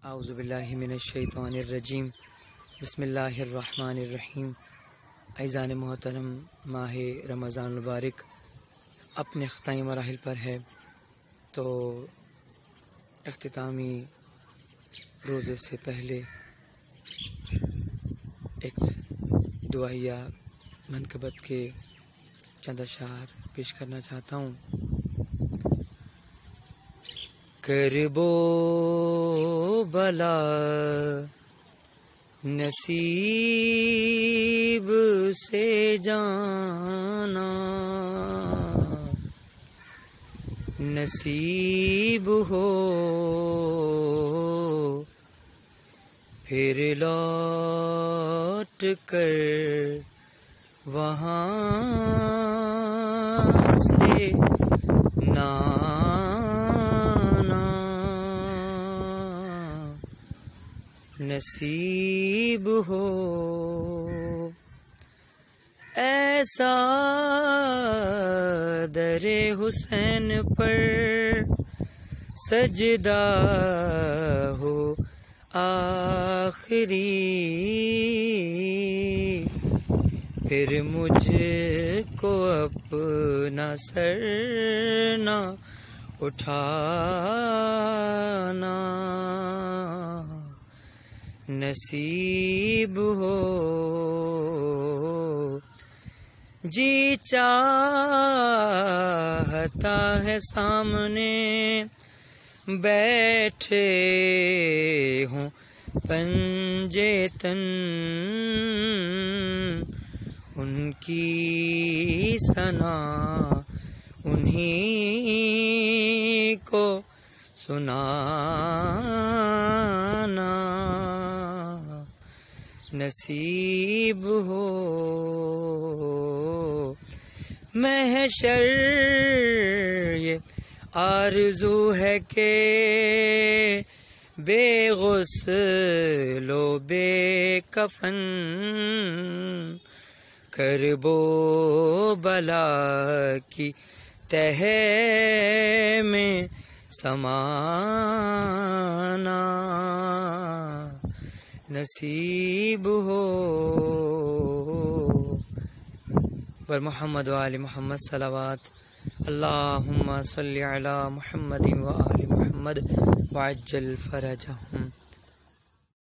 आऊज़ुबिल्लाहि मिनश्शैतानिर्रजीम बिस्मिल्लाहिर्रहमानिर्रहीम। ऐज़ान मोहतरम, माह रमज़ान मुबारक अपने ख़ताई मराहिल पर है, तो इख्तितामी रोज़े से पहले एक दुआया मनकबत के चंद अशार पेश करना चाहता हूँ। करबो बला नसीब से जाना, नसीब हो फिर लौट कर वहाँ से ना नसीब हो। ऐसा दरे हुसैन पर सजदा हो आखिरी, फिर मुझको अपना सर ना उठाना, नसीब हो। जी चाहता है सामने बैठे हों पंजे तन, उनकी सना उन्हीं को सुनाना, नसीब हो। महशर ये आरज़ू है के बेगुस्लो बेकफन करबो बला की तह में समाना, नसीब हो। बर मोहम्मद व आले मोहम्मद सलावत। अल्लाहुम्मा सल्लि अला मुहम्मदिन व आले मुहम्मद वअज्जल फरजहुम।